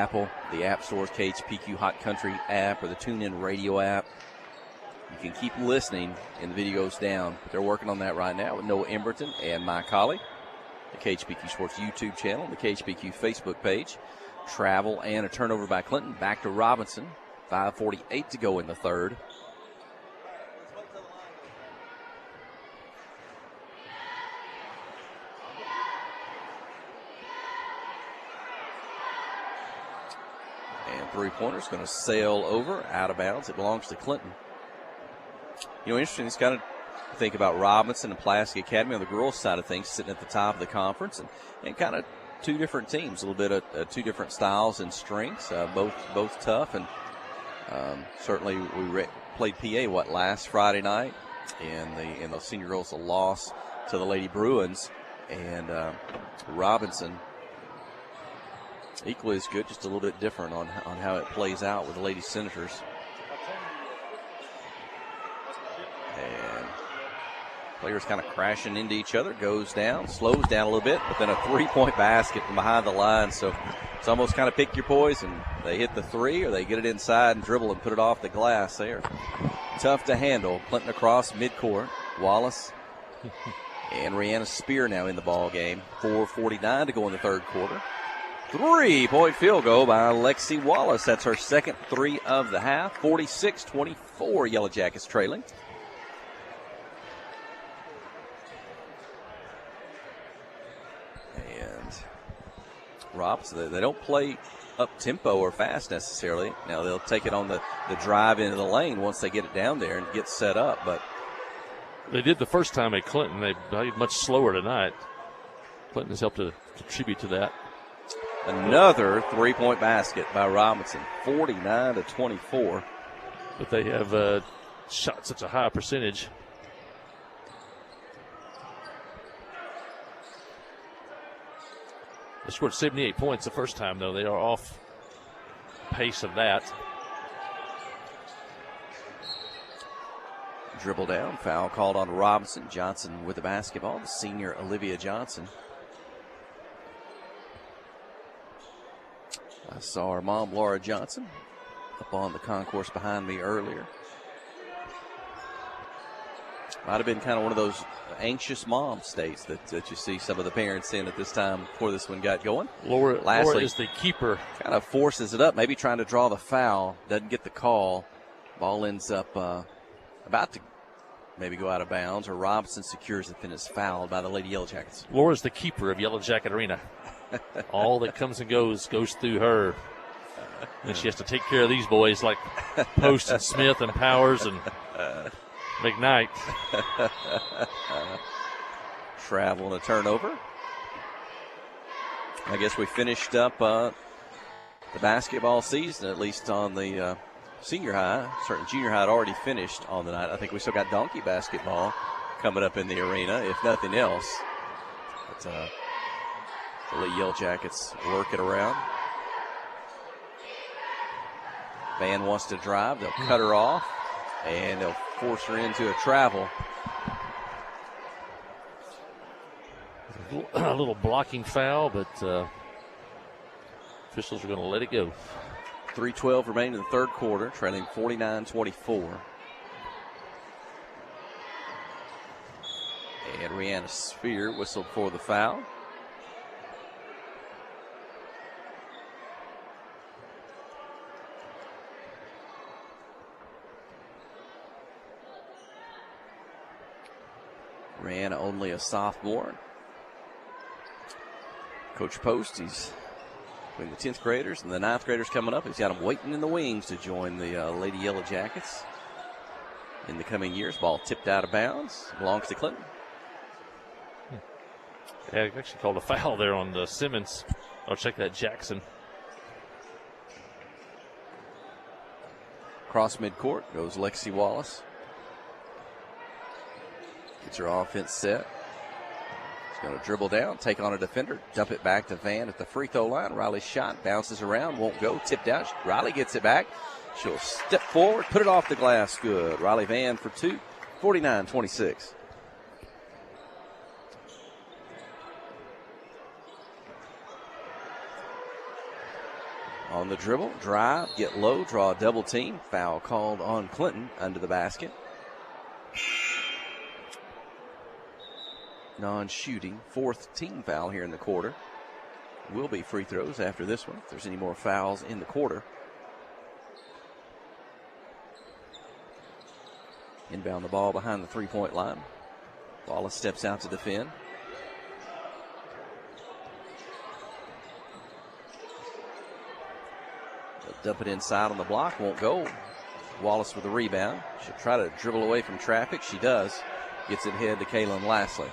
Apple, the App Store's Khpq Hot Country app or the TuneIn Radio app. You can keep listening, and the video goes down. They're working on that right now with Noah Emberton and Mike Colley. The KHPQ Sports YouTube channel, the KHPQ Facebook page. Travel and a turnover by Clinton. Back to Robinson. 5:48 to go in the third. And three-pointer's going to sail over, out of bounds. It belongs to Clinton. You know, interesting, it's kind of think about Robinson and Pulaski Academy on the girls' side of things, sitting at the top of the conference, and kind of two different teams, a little bit of two different styles and strengths, both tough. And certainly we played PA last Friday night, in the senior girls, a loss to the Lady Bruins, and Robinson equally as good, just a little bit different on how it plays out with the Lady Senators. And players kind of crashing into each other, goes down, slows down a little bit, but then a three-point basket from behind the line. So it's almost kind of pick your poison. They hit the three, or they get it inside and dribble and put it off the glass. They are tough to handle. Clinton across midcourt. Wallace and Rihanna Spear now in the ball game. 4:49 to go in the third quarter. Three-point field goal by Lexi Wallace. That's her second three of the half. 46-24, Yellow Jackets trailing. Robinson, they don't play up-tempo or fast necessarily. Now, they'll take it on the drive into the lane once they get it down there and get set up. But they did the first time at Clinton. They played much slower tonight. Clinton has helped to contribute to that. Another three-point basket by Robinson, 49-24. But they have shot such a high percentage. They scored 78 points the first time, though. They are off pace of that. Dribble down, foul called on Robinson. Johnson with the basketball, the senior Olivia Johnson. I saw her mom, Laura Johnson, up on the concourse behind me earlier. Might have been kind of one of those anxious mom states that you see some of the parents in at this time before this one got going. Laura is the keeper. Kind of forces it up, maybe trying to draw the foul. Doesn't get the call. Ball ends up about to maybe go out of bounds, or Robinson secures it, then is fouled by the Lady Yellow Jackets. Laura's the keeper of Yellow Jacket Arena. All that comes and goes through her. And she has to take care of these boys like Post and Smith and Powers and McKnight. Travel and a turnover. I guess we finished up the basketball season, at least on the senior high. Certain junior high had already finished on the night. I think we still got donkey basketball coming up in the arena, if nothing else. But the Lady Yellow Jackets work it around. Van wants to drive. They'll cut her off, and they'll force her into a travel. A little blocking foul, but officials are going to let it go. 3:12 remaining in the third quarter, trailing 49-24. And Rihanna Spear whistled for the foul. Rihanna only a sophomore. Coach Post, he's between the 10th graders and the 9th graders coming up. He's got them waiting in the wings to join the Lady Yellow Jackets in the coming years. Ball tipped out of bounds. Belongs to Clinton. Yeah, I actually called a foul there on the Simmons. I'll check that, Jackson. Cross midcourt goes Lexi Wallace. Gets her offense set. She's going to dribble down, take on a defender, dump it back to Van at the free throw line. Riley's shot bounces around, won't go, tipped out. Riley gets it back. She'll step forward, put it off the glass. Good. Riley Van for two, 49-26. On the dribble, drive, get low, draw a double team. Foul called on Clinton under the basket. Non-shooting, fourth team foul here in the quarter. Will be free throws after this one if there's any more fouls in the quarter. Inbound the ball behind the three-point line. Wallace steps out to defend. They'll dump it inside on the block, won't go. Wallace with a rebound. She'll try to dribble away from traffic. She does. Gets it ahead to Kaylin Lastly.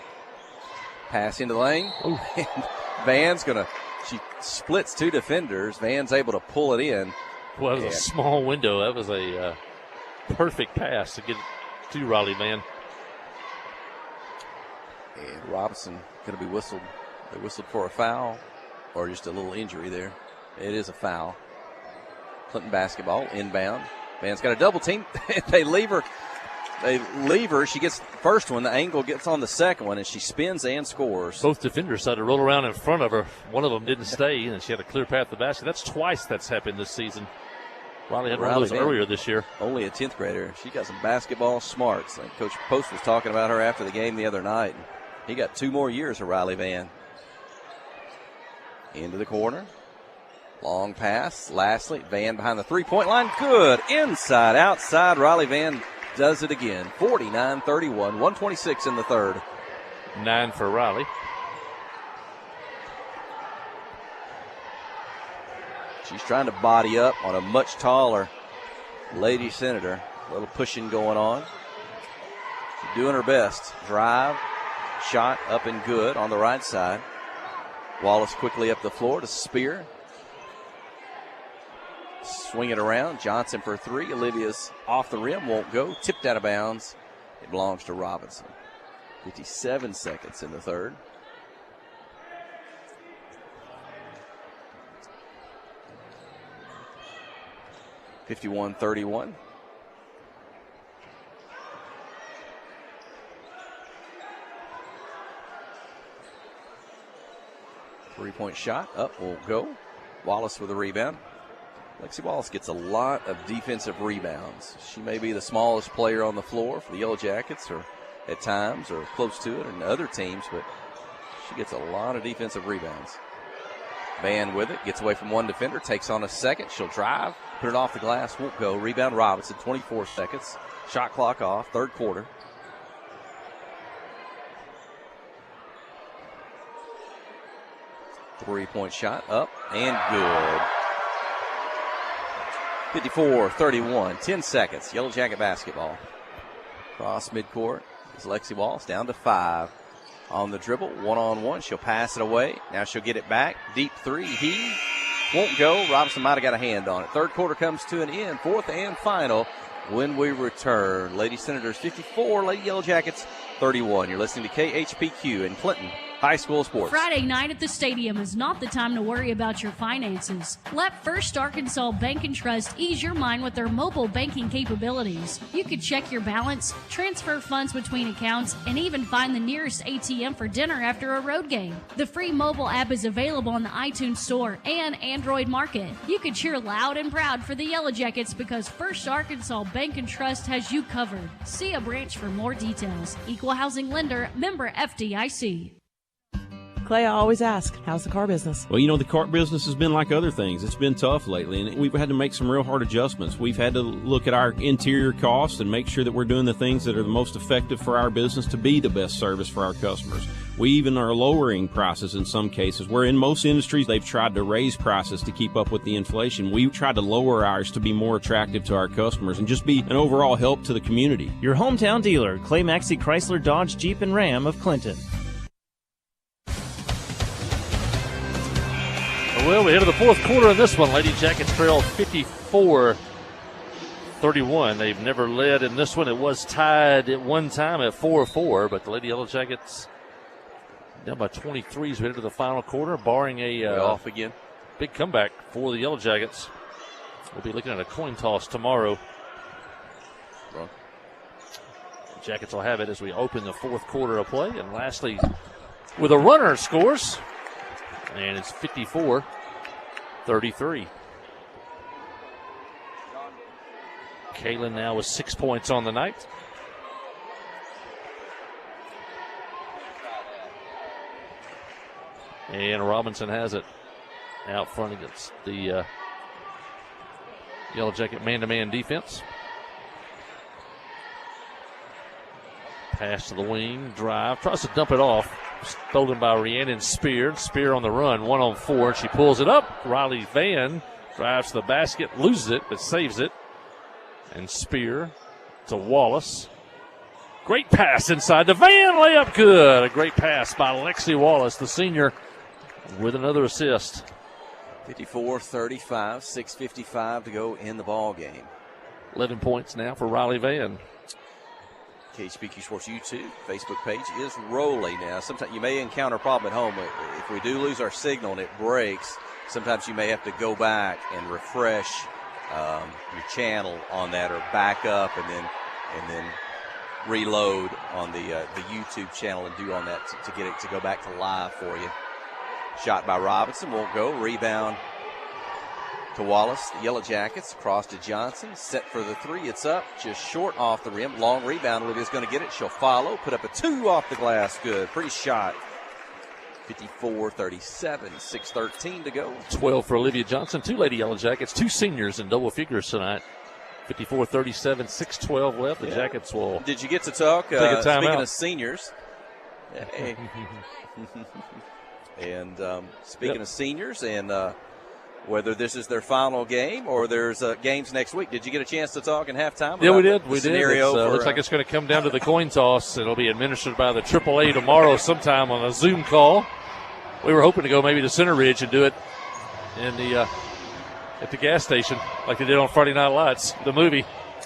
Pass into the lane. And Van's she splits two defenders. Van's able to pull it in. Well, it was a small window. That was a perfect pass to get it to Riley Van. And Robinson going to be whistled. They whistled for a foul or just a little injury there. It is a foul. Clinton basketball, inbound. Van's got a double team. They leave her. She gets the first one. The angle gets on the second one, and she spins and scores. Both defenders tried to roll around in front of her. One of them didn't stay, and she had a clear path to the basket. That's twice that's happened this season. Riley had one of those earlier this year. Only a 10th grader. She got some basketball smarts. Like Coach Post was talking about her after the game the other night. He got 2 more years of Riley Van. Into the corner. Long pass. Lastly, Van behind the three-point line. Good. Inside, outside. Riley Van does it again. 49-31. 126 in the third. 9 for Riley. She's trying to body up on a much taller Lady Senator. A little pushing going on. She's doing her best. Drive. Shot up and good on the right side. Wallace quickly up the floor to Spear. Swing it around. Johnson for 3. Olivia's off the rim. Won't go. Tipped out of bounds. It belongs to Robinson. 57 seconds in the third. (51-31). Three-point shot. Up. Won't go. Wallace with a rebound. Lexi Wallace gets a lot of defensive rebounds. She may be the smallest player on the floor for the Yellow Jackets, or at times, or close to it in other teams, but she gets a lot of defensive rebounds. Van with it, gets away from one defender, takes on a second. She'll drive, put it off the glass, won't go. Rebound Robinson, 24 seconds. Shot clock off, third quarter. Three-point shot, up and good. 54-31, 10 seconds. Yellow Jacket basketball. Cross midcourt is Lexi Wallace down to 5. On the dribble, one-on-one. She'll pass it away. Now she'll get it back. Deep three. He won't go. Robinson might have got a hand on it. Third quarter comes to an end. Fourth and final when we return. Lady Senators 54, Lady Yellow Jackets 31. You're listening to KHPQ in Clinton High School Sports. Friday night at the stadium is not the time to worry about your finances. Let First Arkansas Bank and Trust ease your mind with their mobile banking capabilities. You can check your balance, transfer funds between accounts, and even find the nearest ATM for dinner after a road game. The free mobile app is available on the iTunes Store and Android Market. You can cheer loud and proud for the Yellow Jackets because First Arkansas Bank and Trust has you covered. See a branch for more details. Equal housing lender, member FDIC. Clay, I always ask, how's the car business? Well, the car business has been like other things. It's been tough lately, and we've had to make some real hard adjustments. We've had to look at our interior costs and make sure that we're doing the things that are the most effective for our business to be the best service for our customers. We even are lowering prices in some cases, where in most industries they've tried to raise prices to keep up with the inflation. We've tried to lower ours to be more attractive to our customers and just be an overall help to the community. Your hometown dealer, Clay Maxey Chrysler Dodge Jeep and Ram of Clinton. Well, we head to the fourth quarter of this one. Lady Jackets trail 54-31. They've never led in this one. It was tied at one time at 4-4, but the Lady Yellow Jackets down by 23 as we head to the final quarter, barring a off again. Big comeback for the Yellow Jackets. We'll be looking at a coin toss tomorrow. Wrong. The Jackets will have it as we open the fourth quarter of play. And lastly, with a runner scores, and it's 54-33. Kaylin now with 6 points on the night. And Robinson has it out front against the Yellow Jacket man-to-man defense. Pass to the wing, drive, tries to dump it off. Stolen by Rhiannon Spear. Spear on the run, 1-on-4. She pulls it up. Riley Van drives to the basket, loses it, but saves it. And Spear to Wallace. Great pass inside the Van, layup good. A great pass by Lexi Wallace, the senior, with another assist. 54-35, 6:55 to go in the ball game. 11 points now for Riley Van. Khpq Sports YouTube Facebook page is rolling now. Sometimes you may encounter a problem at home. If we do lose our signal and it breaks, sometimes you may have to go back and refresh your channel on that, or back up and then reload on the YouTube channel and do on that to get it to go back to live for you. Shot by Robinson, won't go. Rebound to Wallace. The Yellow Jackets across to Johnson. Set for the three. It's up, just short off the rim. Long rebound. Olivia's going to get it. She'll follow. Put up a two off the glass. Good. Pretty shot. 54-37. 6:13 to go. 12 for Olivia Johnson. Two Lady Yellow Jackets. Two seniors in double figures tonight. 54-37. 6:12 left. The Jackets will. Did you get to talk? Take a timeout. Speaking of seniors. Hey. And speaking of seniors, and whether this is their final game or there's games next week, did you get a chance to talk in halftime? Yeah, we did. We did. Scenario Looks like it's going to come down to the coin toss. It'll be administered by the AAA tomorrow sometime on a Zoom call. We were hoping to go maybe to Center Ridge and do it in the at the gas station like they did on Friday Night Lights, the movie.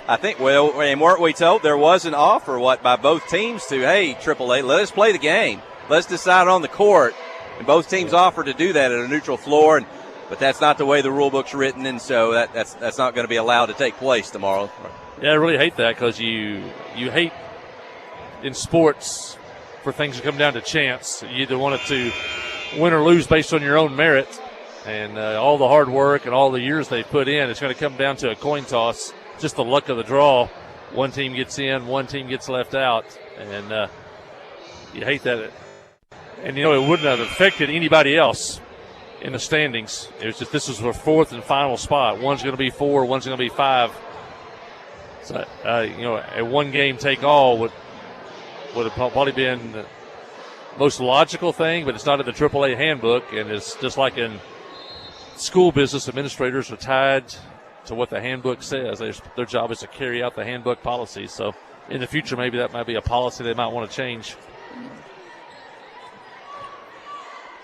I think, well, and weren't we told there was an offer, by both teams to, hey, AAA, let us play the game. Let's decide on the court. And both teams offered to do that at a neutral floor, but that's not the way the rule book's written, and so that's not going to be allowed to take place tomorrow. Yeah, I really hate that, because you hate in sports for things to come down to chance. You either want it to win or lose based on your own merit, and all the hard work and all the years they put in. It's going to come down to a coin toss, just the luck of the draw. One team gets in, one team gets left out, and you hate that. And, it wouldn't have affected anybody else in the standings. It was just this was their fourth and final spot. One's going to be 4, one's going to be 5. So, a one-game take-all would have probably been the most logical thing, but it's not in the AAA handbook, and it's just like in school business, administrators are tied to what the handbook says. Their job is to carry out the handbook policies. So in the future, maybe that might be a policy they might want to change.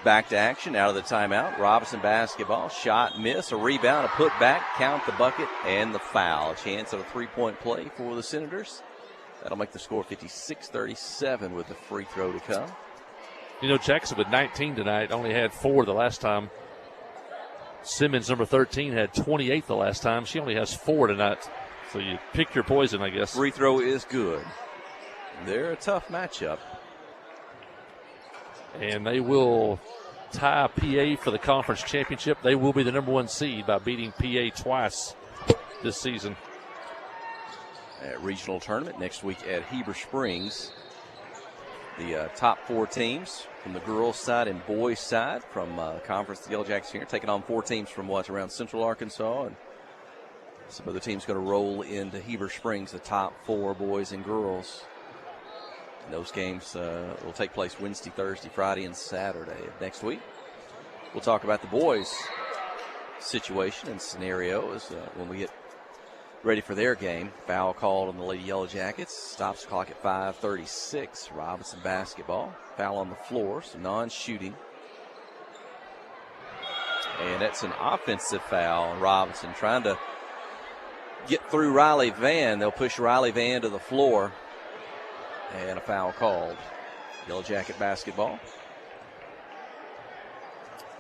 Back to action, out of the timeout. Robinson basketball, shot, miss, a rebound, a put back, count the bucket, and the foul. A chance of a three-point play for the Senators. That'll make the score 56-37 with the free throw to come. Jackson with 19 tonight, only had 4 the last time. Simmons, number 13, had 28 the last time. She only has 4 tonight. So you pick your poison, I guess. Free throw is good. They're a tough matchup. And they will tie PA for the conference championship. They will be the number 1 seed by beating PA twice this season. At regional tournament next week at Heber Springs. The top 4 teams from the girls' side and boys' side from conference, the Yellow Jackets here, taking on 4 teams from around Central Arkansas. And some other teams going to roll into Heber Springs, the top 4 boys and girls. And those games will take place Wednesday, Thursday, Friday, and Saturday of next week. We'll talk about the boys' situation and scenario as when we get ready for their game. Foul called on the Lady Yellow Jackets. Stops the clock at 5:36. Robinson basketball. Foul on the floor, so non-shooting. And that's an offensive foul on Robinson, trying to get through Riley Van. They'll push Riley Van to the floor. And a foul called. Yellow Jacket basketball.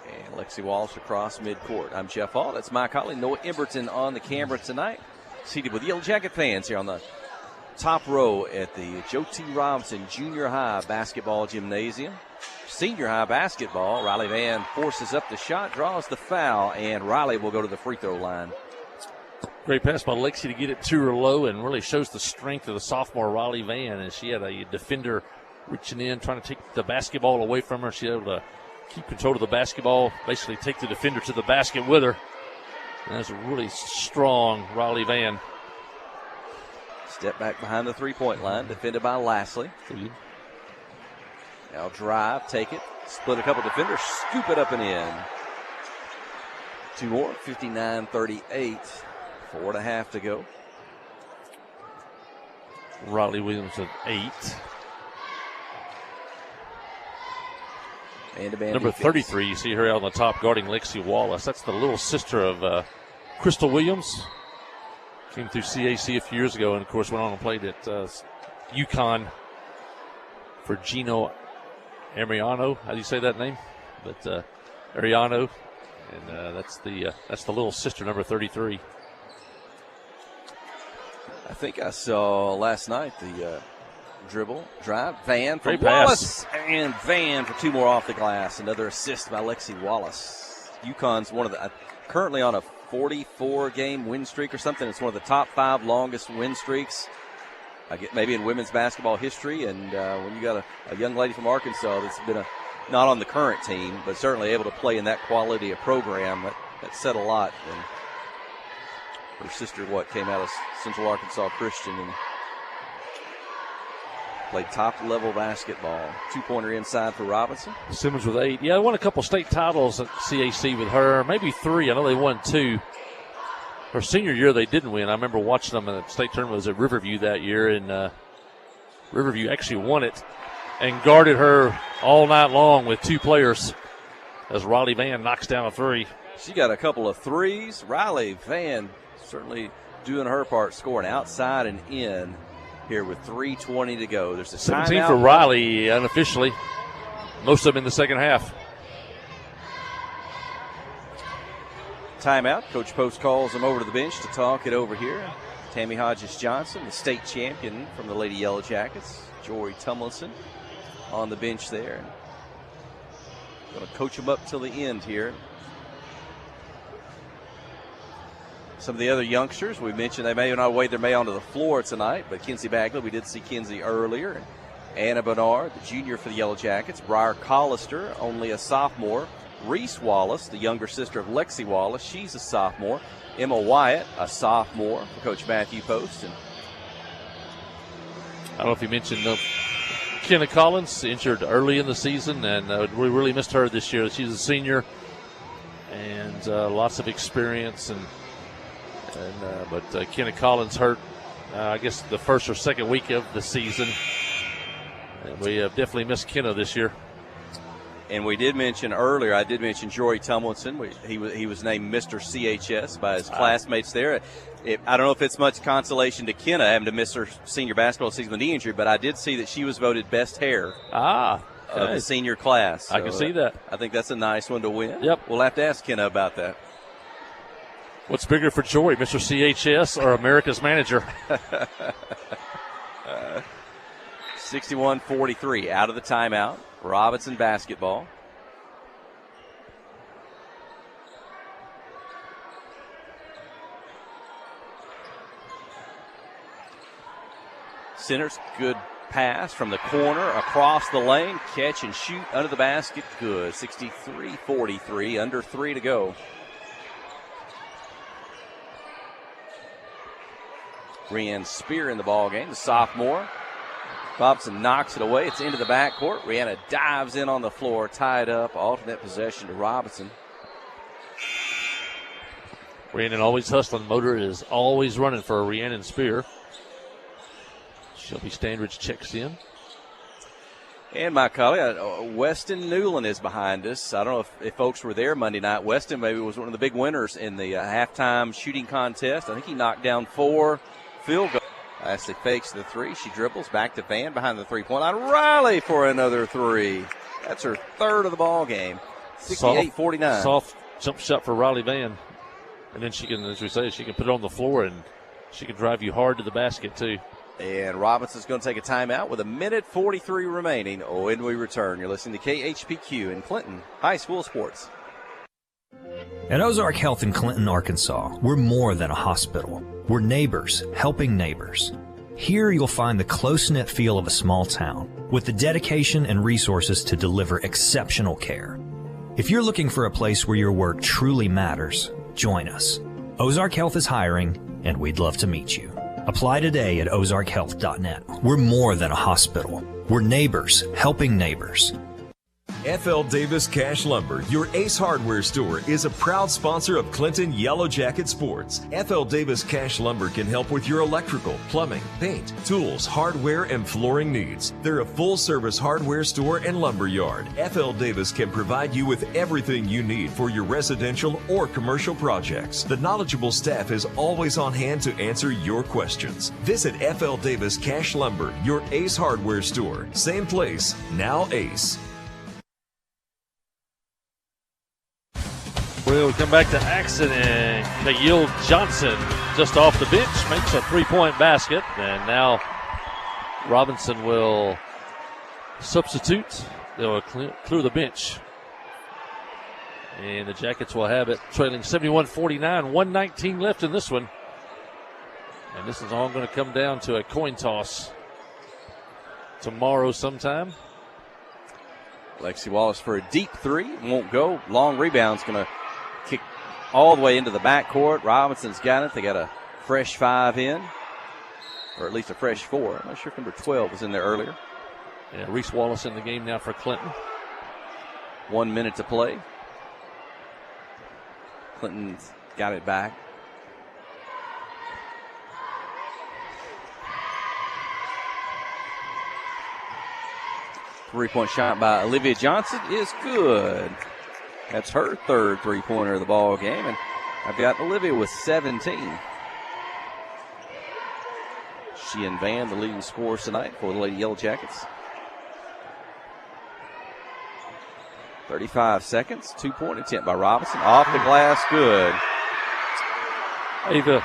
And Lexi Wallace across midcourt. I'm Jeff Hall. That's my colleague Noah Emberton on the camera tonight. Seated with Yellow Jacket fans here on the top row at the Joe T. Robinson Junior High Basketball Gymnasium. Senior High basketball. Riley Van forces up the shot, draws the foul, and Riley will go to the free throw line. Great pass by Lexi to get it to her low, and really shows the strength of the sophomore Riley Van, as she had a defender reaching in, trying to take the basketball away from her. She was able to keep control of the basketball, basically take the defender to the basket with her. And that's a really strong Riley Van. Step back behind the three-point line, defended by Lastly. Now drive, take it, split a couple defenders, scoop it up and in. 2 more, 59-38. 4.5 to go. Riley Williams at 8. Man-to-man Number defense. 33, you see her out on the top guarding Lexi Wallace. That's the little sister of Crystal Williams. Came through CAC a few years ago and, of course, went on and played at UConn for Gino Ariano. How do you say that name? But Ariano. And that's the little sister, number 33. I think I saw last night the dribble, drive, Van for Great Wallace, and Van for 2 more off the glass. Another assist by Lexi Wallace. UConn's currently on a 44-game win streak or something. It's one of the top 5 longest win streaks, I get maybe in women's basketball history. And when you got a young lady from Arkansas that's been not on the current team, but certainly able to play in that quality of program, that said a lot. And her sister, came out of Central Arkansas Christian and played top-level basketball. 2-pointer inside for Robinson. Simmons with 8. Yeah, they won a couple state titles at CAC with her, maybe 3. I know they won 2. Her senior year, they didn't win. I remember watching them in the state tournament. It was at Riverview that year, and Riverview actually won it and guarded her all night long with 2 players as Riley Van knocks down a 3. She got a couple of threes. Riley Van certainly doing her part, scoring outside and in here with 3:20 to go. There's a 17 timeout for Riley unofficially. Most of them in the second half. Timeout. Coach Post calls them over to the bench to talk it over here. Tammy Hodges-Johnson, the state champion from the Lady Yellow Jackets. Jory Tumlinson on the bench there. Going to coach them up till the end here. Some of the other youngsters, we mentioned they may not wade their way onto the floor tonight, but Kinsey Bagley, we did see Kinsey earlier. Anna Bernard, the junior for the Yellow Jackets. Briar Collister, only a sophomore. Reese Wallace, the younger sister of Lexi Wallace, she's a sophomore. Emma Wyatt, a sophomore for Coach Matthew Post. And I don't know if you mentioned Kenna Collins, injured early in the season, and we really missed her this year. She's a senior and lots of experience, but Kenna Collins hurt, I guess, the first or second week of the season. And we have definitely missed Kenna this year. And we did mention earlier, I did mention Jory Tumlinson. He was named Mr. CHS by his classmates there. I don't know if it's much consolation to Kenna having to miss her senior basketball season with knee injury, but I did see that she was voted best hair of the senior class. So I can see that. I think that's a nice one to win. Yep. We'll have to ask Kenna about that. What's bigger for Jory, Mr. CHS or America's manager? 61-43 out of the timeout. Robinson basketball. Centers, good pass from the corner across the lane. Catch and shoot under the basket. Good. 63-43, under 3 to go. Rianne Spear in the ball game, the sophomore. Robinson knocks it away. It's into the backcourt. Rihanna dives in on the floor, tied up. Alternate possession to Robinson. Rhiannon always hustling. Motor is always running for Rhiannon Spear. Shelby Standridge checks in. And my colleague, Weston Newland is behind us. I don't know if folks were there Monday night. Weston maybe was one of the big winners in the halftime shooting contest. I think he knocked down 4 field goals. Ashley fakes the 3. She dribbles back to Van behind the 3-point line. Riley for another 3. That's her 3rd of the ball game. 68-49. Soft jump shot for Riley Van. And then she can, as we say, she can put it on the floor and she can drive you hard to the basket too. And Robinson's going to take a timeout with 1:43 remaining. When we return, you're listening to KHPQ in Clinton High School Sports. At Ozark Health in Clinton, Arkansas, we're more than a hospital. We're neighbors helping neighbors. Here you'll find the close-knit feel of a small town, with the dedication and resources to deliver exceptional care. If you're looking for a place where your work truly matters, join us. Ozark Health is hiring, and we'd love to meet you. Apply today at ozarkhealth.net. We're more than a hospital. We're neighbors helping neighbors. F.L. Davis Cash Lumber, your Ace Hardware store, is a proud sponsor of Clinton Yellow Jacket Sports. F.L. Davis Cash Lumber can help with your electrical, plumbing, paint, tools, hardware, and flooring needs. They're a full-service hardware store and lumber yard. F.L. Davis can provide you with everything you need for your residential or commercial projects. The knowledgeable staff is always on hand to answer your questions. Visit F.L. Davis Cash Lumber, your Ace Hardware store. Same place, now Ace. We'll come back to action, and Khpq Johnson just off the bench makes a three-point basket, and now Robinson will substitute. They'll clear the bench, and the Jackets will have it trailing 71-49, 1:19 left in this one, and this is all going to come down to a coin toss tomorrow sometime. Lexi Wallace for a deep three, won't go. Long rebound's going to kick all the way into the backcourt. Robinson's got it. They got a fresh 5 in, or at least a fresh 4. I'm not sure if number 12 was in there earlier. Yeah, Reese Wallace in the game now for Clinton. 1 minute to play. Clinton's got it back. Three-point shot by Olivia Johnson is good. That's her third three-pointer of the ball game, and I've got Olivia with 17. She and Van, the leading scorers tonight for the Lady Yellow Jackets. 35 seconds, 2-point attempt by Robinson. Off the glass, good. Even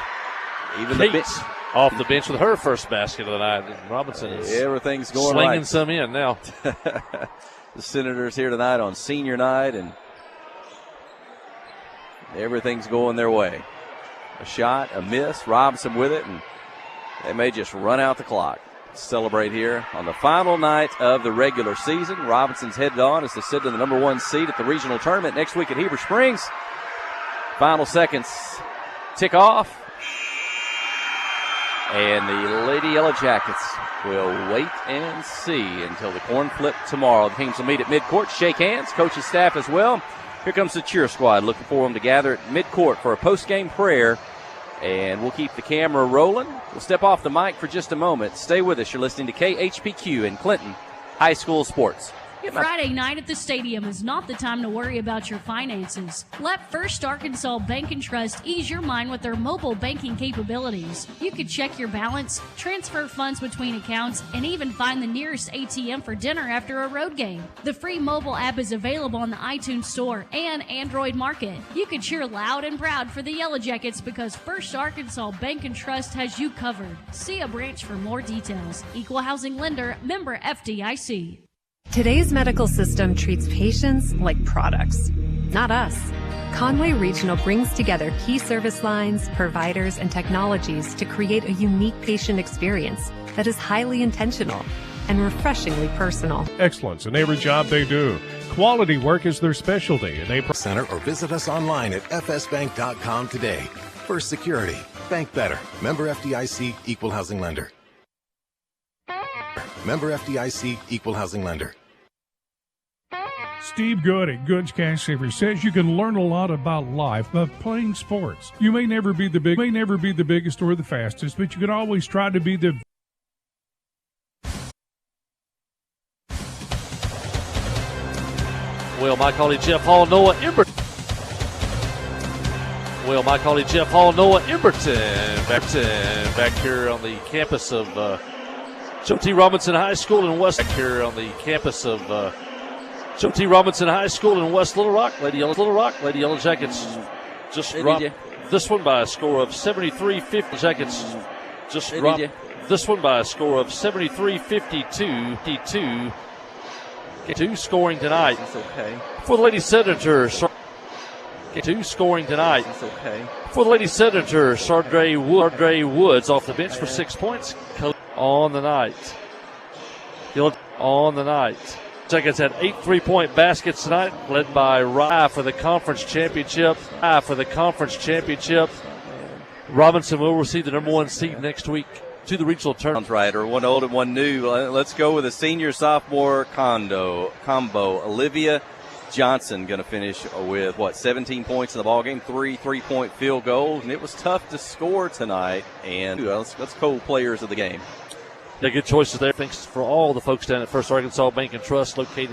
the bench off the bench with her first basket of the night. Robinson is everything's going slinging right. Some in now. The Senators here tonight on senior night, and everything's going their way. A shot, a miss, Robinson with it, and they may just run out the clock. Celebrate here on the final night of the regular season. Robinson's headed on as they sit in the number 1 seed at the regional tournament next week at Heber Springs. Final seconds tick off, and the Lady Yellow Jackets will wait and see until the coin flip tomorrow. The teams will meet at midcourt, shake hands, coach's staff as well. Here comes the cheer squad, looking for them to gather at midcourt for a post-game prayer, and we'll keep the camera rolling. We'll step off the mic for just a moment. Stay with us. You're listening to KHPQ in Clinton High School Sports. Friday night at the stadium is not the time to worry about your finances. Let First Arkansas Bank and Trust ease your mind with their mobile banking capabilities. You can check your balance, transfer funds between accounts, and even find the nearest ATM for dinner after a road game. The free mobile app is available on the iTunes Store and Android Market. You can cheer loud and proud for the Yellow Jackets because First Arkansas Bank and Trust has you covered. See a branch for more details. Equal Housing Lender, member FDIC. Today's medical system treats patients like products, not us. Conway Regional brings together key service lines, providers, and technologies to create a unique patient experience that is highly intentional and refreshingly personal. Excellence in every job they do. Quality work is their specialty, and they Center or visit us online at fsbank.com today. First Security. Bank better. Member FDIC, Equal Housing Lender. Member FDIC, Equal Housing Lender. Steve Good at Goods Cash Savers says you can learn a lot about life by playing sports. You may never be the biggest or the fastest, but you can always try to be the Well, my colleague Jeff Hall, Noah Emberton. Back here on the campus of Joe T. Robinson High School in West. Joe T. Robinson High School in West Little Rock. Lady Yellow Jackets just dropped this one by a score of 73-50. Jackets just dropped this one by a score of 73-52. Two scoring tonight for the Lady Senators. Two scoring tonight. That's okay. For the Lady Senators, Sardre Woods off the bench for 6 points. On the night. On the night. Jackets had 8 3-point baskets tonight, led by Rye for the conference championship. Robinson will receive the number 1 seed next week to the regional tournament. Right, or one old and one new. Let's go with a senior-sophomore combo. Olivia Johnson going to finish with, 17 points in the ballgame, 3 3-point field goals, and it was tough to score tonight. And let's co-players of the game. Yeah, good choices there. Thanks for all the folks down at First Arkansas Bank and Trust, located